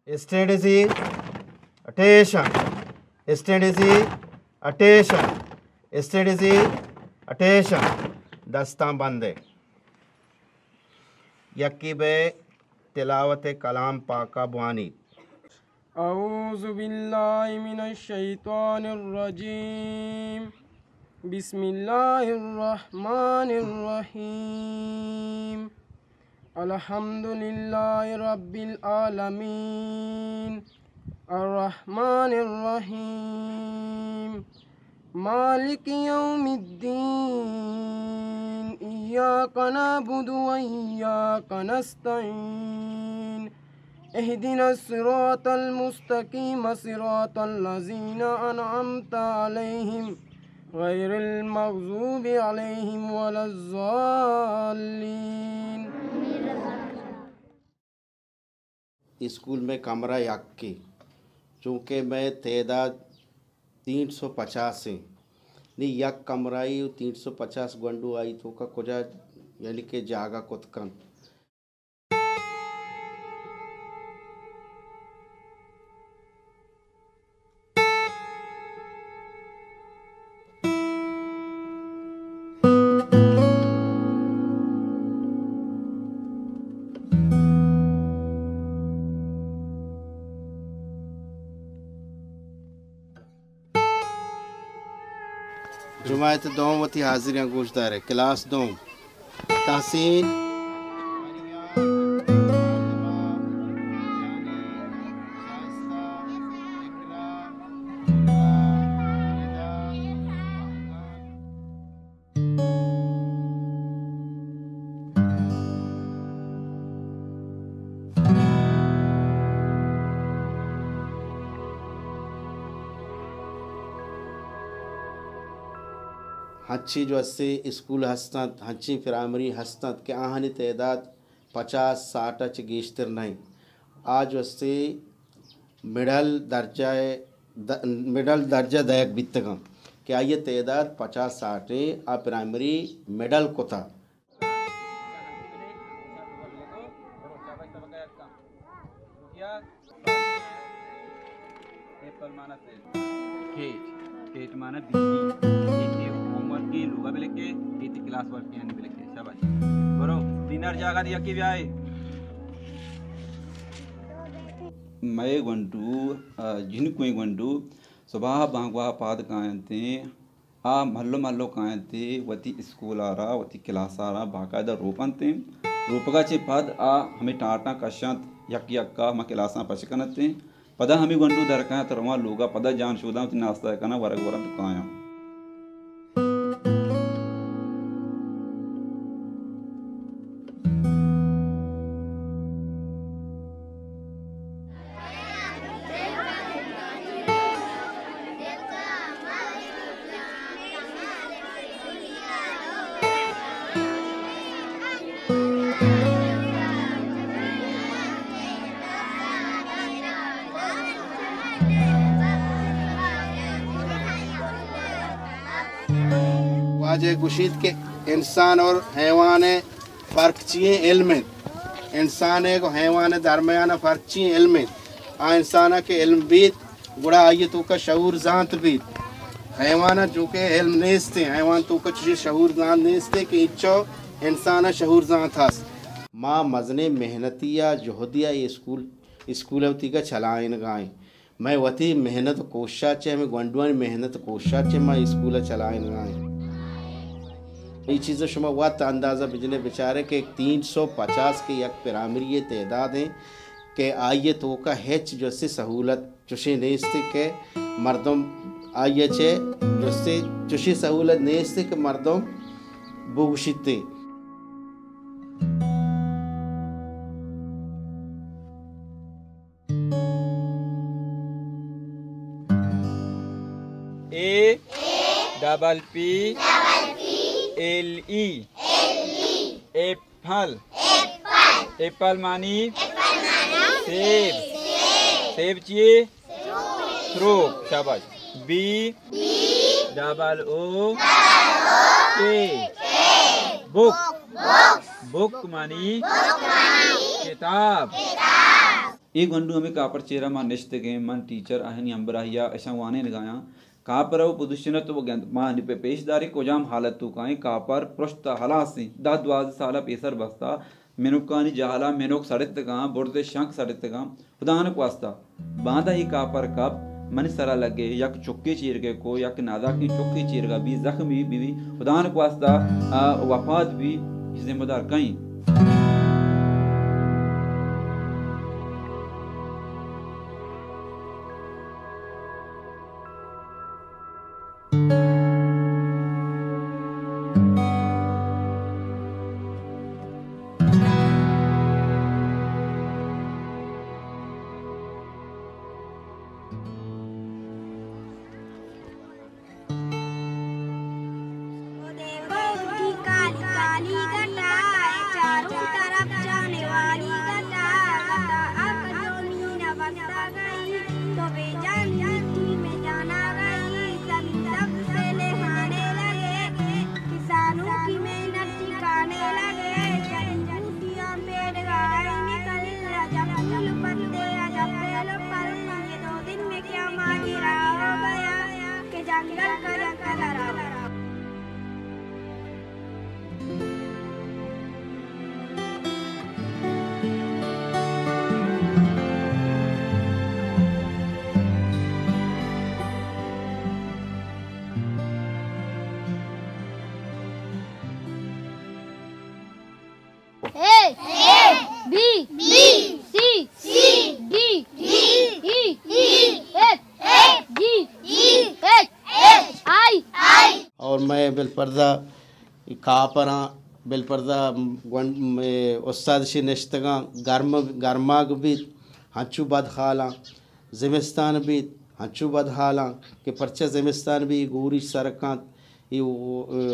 Stand easy. Attention. Stand easy. Attention. Stand easy. Attention. दस्तां बंद है। यकीबे तिलावत कलाम पाका बुआनी। अऊज़ु बिल्लाहि मिनश शैतानिर रजीम। बिस्मिल्लाहिर रहमानिर रहीम। अल्हम्दुलिल्लाहि रब्बिल आलमीन अर्रहमानिर रहीम मालिकि यौमिद्दीन इय्याका नअबुदु व इय्याका नस्तईन इहदिनस सिरातल मुस्तकीम सिरातल लज़ीना अनअमता अलैहिम गैरिल मग़ज़ूबि अलैहिम वलज़्ज़ाल्लीन। स्कूल में कमरा यक्की चूँकि मैं तेदाद 350 से नहीं यक कमराई 350 गंडू आई तो का कुछ यानी कि जागा कुतकन जुमायत दोम वती हाजिरियां गोशदार है क्लास दोम तहसीन हच्ची जो अस्से स्कूल हस्तत हच्ची प्राइमरी हस्तत के आहनी तादाद 50-60 च गेश्तर नहीं आज अस्से मिडल दर्जा दयक बितगम क्या ये तादाद 50-60 आ प्राइमरी मिडल को था केट माना बीटी होमवर्क की लुगा भी लिखे इतनी क्लास वर्क की भी लिखे शाबाश करो डिनर जागा दिया कि व्याय मैं गंटू जिनको गंटू सुबह बांगवा पाद कायंते आ मल्लो कायंते वती स्कूल आ रहा वती क्लास आ रहा बाकायदा रोपनते रूपका चे पद आ हमें टाटा कशांत यक्का हम क्लासा पचकनते पदा हमें गंटू दरकाया तरवा लोगा पदा जान शोदा नाश्ता करना वरग वरग काया वाजे गुशीद के इंसान और हैवान फ़र्क चाहिए इल्म इंसान को हैवान दरमियाना फ़र्क चाहिए इल्म आ इंसान के इल्म बीत गुड़ा आइए तो का शऊर ज़ात बीत हैवान जो के इल्म नेस्ते हैवान तो का चीज़ शऊर ज़ात नेस्ते कि इच्छो इंसान शऊर ज़ात हस माँ मजने मेहनतिया जोहदिया ये स्कूल वती का चलाइन गाएं मैं वती मेहनत कोशिश चे मैं गंडवानी मेहनत कोशिश चे मैं स्कूल चलाइन गाएं ये चीज़ें शुमा वक्त अंदाज़ा बिजने बेचारे के 350 के एक प्राइमरी तादाद हैं कि आइए तो का हेच जो से सहूलत चुशी नेस्ते के मर्दम आइए चे जो से चुशी सहूलत नेस्ते के मर्दम बुगशिते A double P L E apple apple मानी सेब सेब चाहिए थ्रो शाबाश बी डबल ओ के बुक बुक मानी किताब एक गंडू हमें कापर चेहरा मां निश्त के मन टीचर आहनी अंबराहिया ऐसा वाने लगाया कापर वो पुदुशना तो वो मां पे पेशदारी को जाम हालत तो काए कापर पृष्ठ हलासी दाद्वाज साला पेसर बस्ता मेनुकानी जहाला मेनुक सड़ित का बुर्दे शंख सड़ित का उदाहरण को वास्ता बांधा ही कापर कब मन सरा लगे यक चुक्की चीर के को यक नादा की चुक्की चीर का भी जख्मी भी उदाहरण को वास्ता वफात भी जिम्मेदार कहीं और मैं बिलपर्दा कापरा बिलपर्दा उस्ताद शी नश्तगा गर्माग भी हंचू बद खाला ज़िमिस्तान भी हंचू बद खाला के परचा ज़िमिस्तान भी गूरी सरकात ये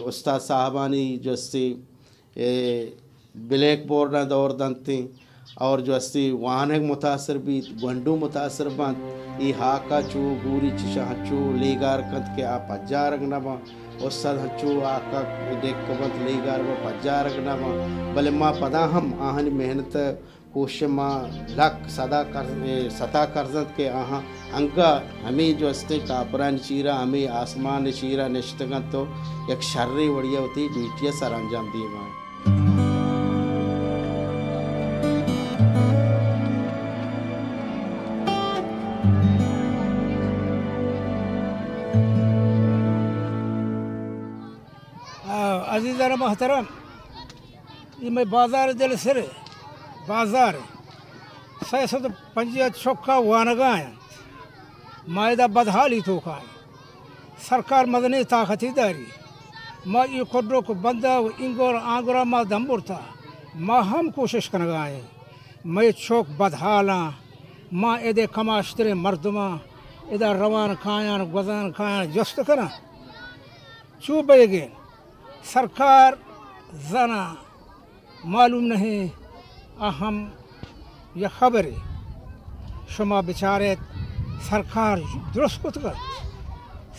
उस्ताद साहबानी जो अस्ती ब्लैक बोर्ड दौर दंती और जो अस्ती वाहन मुतासर भी गंडू मुतासर बंद ये हाका चू गूरी चिशा हंचू लेगार कंत के आप हजार नबा उस्ताद हंचू आका देख कबंत लेगार व हजार नबा भले माँ पदा हम आहनी मेहनत कोशिश माँ लक सता करजत के आहा अंगा हमें जो अस्ते कापरान चीरा हमें आसमान चीरा निश्तगत तो एक शर्री वड़िया होती मीटिया सर अंजाम दिए गए अजीज़ाना मोहतरम ये मैं बाज़ार दिल सिर बाज़ार 650 चौका वानगा मायदा बदहाली तो का सरकार मदनी ताकती दारी माँ ये कोड्रो को बंदा इंगोर आंगोरा माँ दम्बुर था माँ हम कोशिश कर गए मैं चौक बदहाला माँ इधर कमाश्तरे मर्दमा इधर रवान खायान गजान खायान जस्त करा चुबेगे सरकार जना मालूम नहीं अहम यह खबर शुमा बेचारे सरकार दुरुस्त कुत कर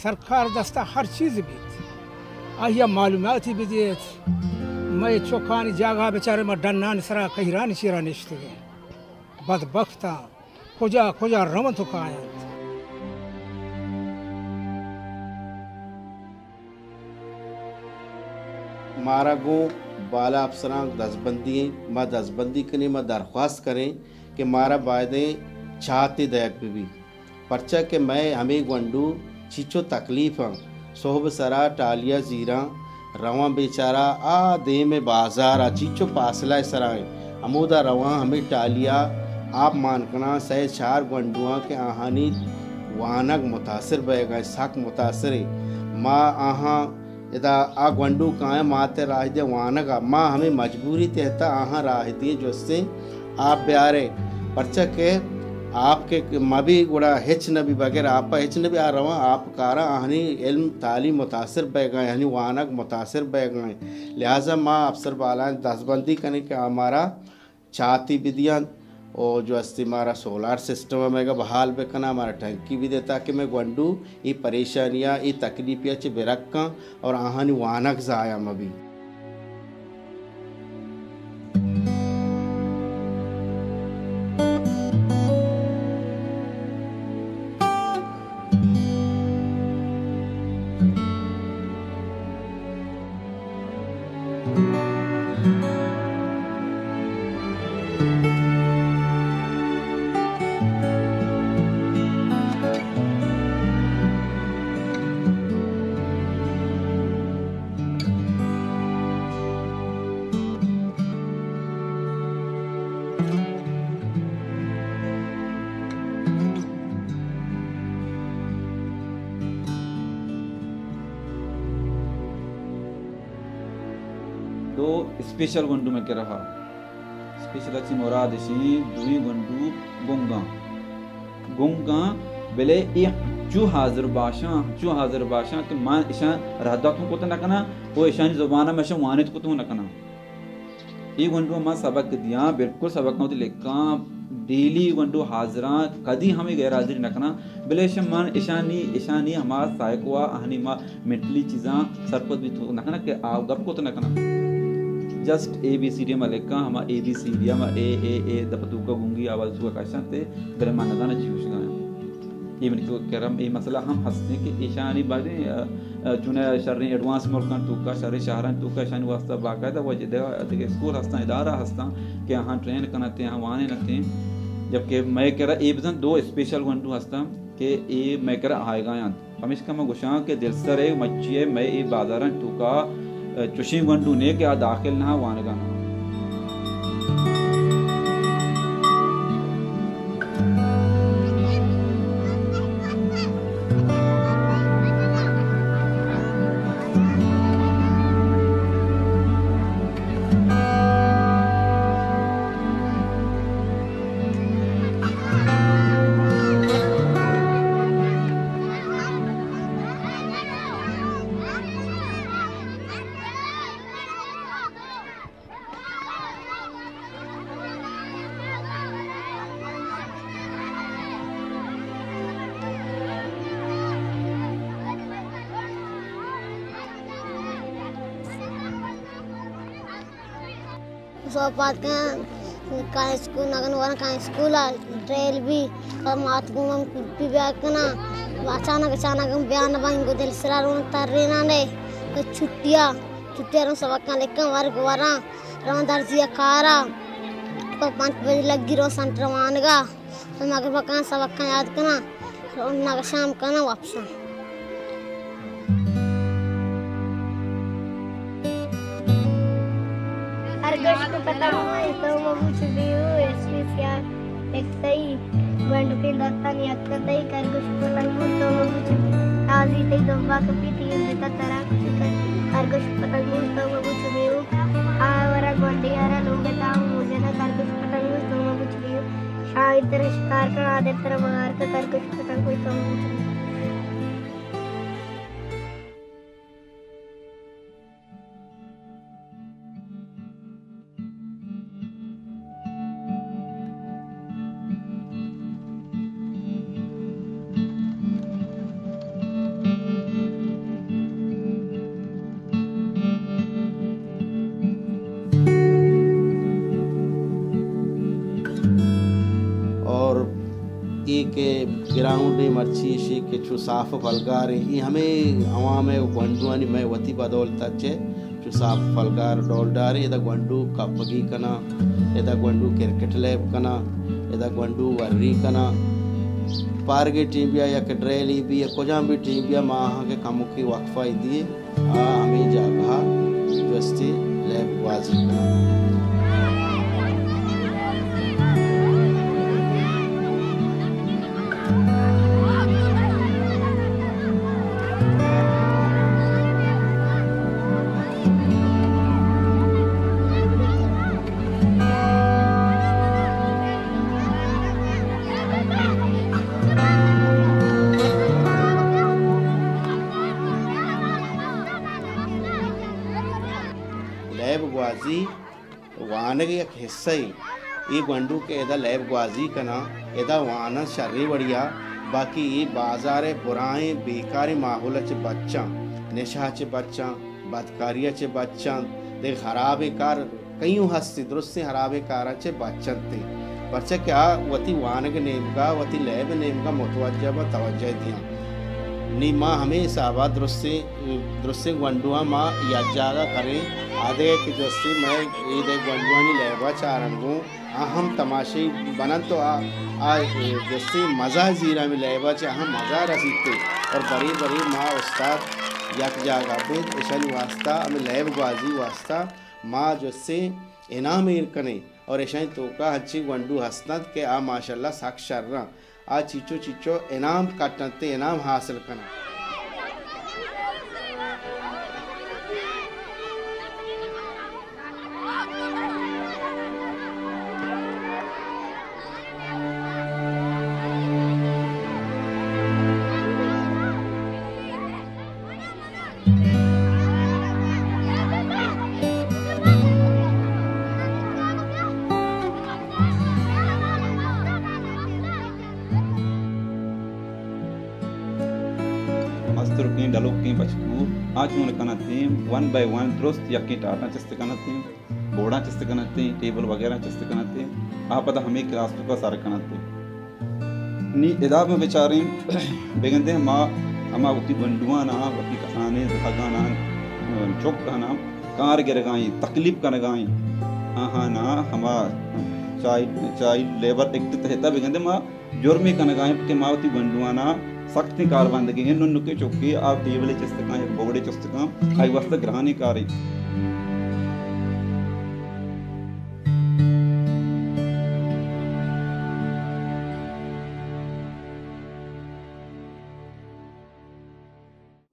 सरकार दस्ता हर चीज़ भी आहिया मालूमात ही भी दिए मैं चौखानी जागा बेचारे में डन्ना सरा कहिरान शिरा निश्त गए बदबख्ता खुजा खुजा रमन तो काया मारा गो बाला अफसरां दसबंदी माँ दसबंदी करें माँ दरख्वास्त करें कि मारा वायदे चाहते दयक भी पर्चा के मैं हमें गंडू चीचो तकलीफ सोहब सरा टालिया जीरा रवा बेचारा आ दे में बाजार आ चीचो पासला सराय अमूदा रवा हमें टालिया आप मानकना सह चार गंडुआ के आहानी वानक मुतासर बह सक मुतासर माँ आहाँ इदा आ गंडू काए माते राह दे वानगा माँ हमें मजबूरी तेहता आहाँ राह दिए जो से आप प्यारे पर्चा के आपके मबी गुड़ा हिच नबी वगैरह आप हिच नबी आ रहा आप कारा आहनी इल्म तालीम मुतासर बह गए यानी वानक मुतासर बह गए लिहाजा माँ अफसर बाला दसबंदी करने के हमारा चाहती विधियाँ और जो अस्ति हमारा सोलार सिस्टम में बहाल बेकना हमारा टंकी भी देता कि मैं गंडू ये परेशानियाँ ये तकलीफियाँ च बेरक्का और आहानी वानक जाया मबी स्पेशल गंडू में के रहा स्पेशल अच्छी मुरादशी दुई गंडू गुंगा बेले ये जो हाजिर बाशा कि मान ईशान रहता को तो नकना वो ईशान ज़ुबान में शम वानित को तो नकना ये गंडू मां सबक दिया बिल्कुल सबक होती लेकिन डेली गंडू हाजरा कदी हमें गैर हाजिर नकना बेले शम मान ईशानी हमारा साइकोआ हनी मां मेंटली चीज़ा सरपत भी तो नकना के आप गप को तो नकना जस्ट ABCD मलेका हम ABCD हम ए दपतू का गुंगी आवाज सुआ काशते बेले मान दाना जीवश गाया ये मन को करम ये मसला हम हंसते कि ईशानी बादे चुने शर्री एडवांस मुल्कन तो का शर्री शहरन तो का ईशानी वास्ता बाकायदा वो जगह स्कूल हंसता इदारा हंसता कि यहाँ ट्रेन करते हैं वाने नते जबकि मैं कह रहा ये दो स्पेशल गंडू हंसता कि ये मैं कह रहा आएगा यहाँ हमेशा का मैं गुशां के दिल सर है मच्छी है मैं ये बाजारन तो का चुशी गंडू ने क्या दाखिल ना वानगा सो बात का स्कूल नगन वाला का स्कूल ट्रेल भी और मात को हम भी करना अचानक हम बयान बन को दिल सरा रोन तरना ने छुट्टियां रो सबक का लेकर वर्ग वारा रो दर्जिया कारा तो 5 बजे लगी रो सेंटर मानगा तो मगर बका सबक का याद करना रो नग शाम करना वापस अगस्त को पता हुआ तो वो कुछ भी हो स्पेशल एक सही बंद पे दत्ता नहीं अक्का तई कर कुछ को लग तो वो कुछ आजी तई दबा के पीती है का तरह कुछ कर कुछ पता नहीं तो वो कुछ भी हो आवरा गोंडी आरा लोग ता मुझे ना कर कुछ पता नहीं तो वो कुछ भी हो शायद तेरे शिकार का आदे तेरा मगार का कर कुछ पता कोई तो कुछ के ग्राउंड मर्ची शी के छु साफ फलगार ई हमें अवाम गंडुआनी मैं वती बदौलत चे छु साफ फलगार डोलडार एदा गंडू कपगी कना एदा गंडू क्रिकेट लैब कना एदा गंडू वर्री कना पारगे टीम बिया या ड्रेली भी या कोजाम भी टीम बिया माह के कमुखी वक्फा दिए हमें जगह जस्ती लैब बाजी कना वान के एक हिस्सा ही ये गंडू के एदा लैब ग्वाजी कना एदा वाना शर्री बढ़िया बाकी ये बाजार बुराए बेकारी माहौल चे बच्चा नशा चे बच्चा बदकारिया चे बच्चा दे खराबे कार कईयों हस्ती दुरुस्ती खराबे कार चे बच्चन थे बच्चा क्या वती वान के नेम का वती लैब नेम का मुतवज्जा व तवज्जो दिया नी माँ हमें साबा दुरुस्ती गंडुआ माँ या जागा करें आधे कि जैसे मैं ईद गंडुआनी लहबा चारंगू हम तमाशे बनन तो जैसे मज़ा जीरा में लहबा चे हम मज़ा रसीते और बड़ी बड़ी माँ उस्ताद यक जागा पे ईशान वास्ता हमें लहब बाजी वास्ता माँ जैसे इनाम कने और ईशान तो का अच्छी गंडू हसनत के माशाल्लाह साक्षर आ चीचो इनाम काटते इनाम हासिल करना कहीं डलो कहीं बचकू आचून कनते 1 by 1 दुरुस्त यकी टाटा चस्ते कनते बोर्डा चस्ते कनते टेबल वगैरह चस्ते कनते आप पता हमें क्लास का सारे कनते नी इदाब में बेचारे बेगंदे माँ हमा उती बंडुआ ना वती कसाने जगाना चौक कहना कार गिर गाई तकलीफ कर गाई हाँ ना हमा चाइल्ड लेबर एक्ट तहता बेगंदे माँ जुर्मी कन गाय के मावती बंडुआना सख्त कार बंद गए नुके चौकी आप टेबल चस्तका बोगड़े चस्तका आई वस्त ग्रहणी कारी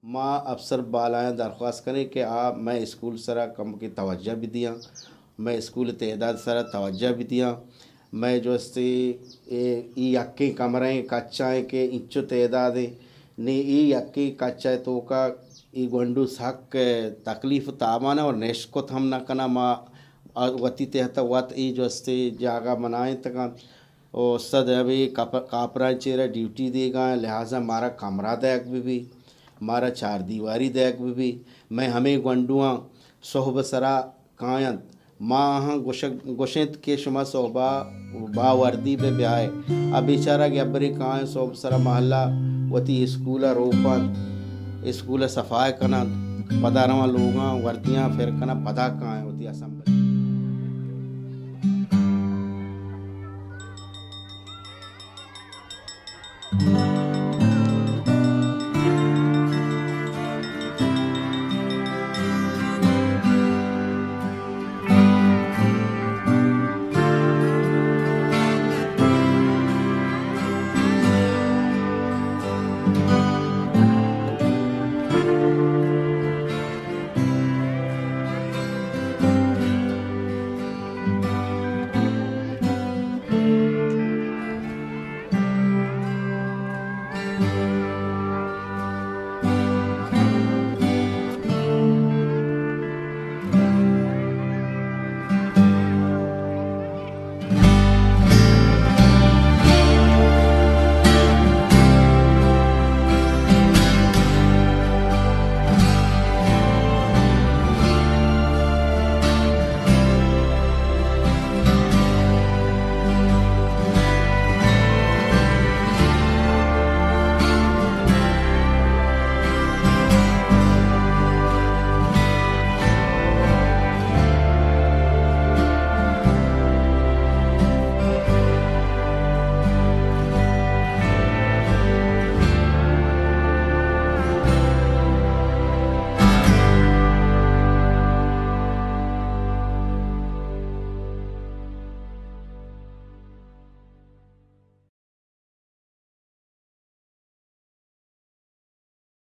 माँ अफसर बालाएँ दरख्वास्त करें कि आप मैं स्कूल सरा कम की तवज्जो भी दिया, मैं स्कूल तहदाद सरा तवज्जो भी दिया, मैं जो यक्की कमरें कच्चाएँ के इंचो तहदाद ने यक्की कच्चा तो का गुंडू सक तकलीफ़ तामाना और नेश को थम न कना माँ वती तहत वत जो जागा बनाए तक और सद अभी कापरा चेहरा ड्यूटी देगा, लिहाजा हमारा कमरा दैक भी हमारा 4 दीवारी दैक भी मैं हमें गुंडुआ सोहब सरा कायंत माँ गोशेंत के शुमा सोहबा बावर्दी पे ब्याए अब बेचारा के अबरी काएँ सोहब सरा महल्ला वती स्कूल रोपन स्कूल सफाई कना पदारवा लोगा वर्दियाँ फिर कना पदा काएँ होती असम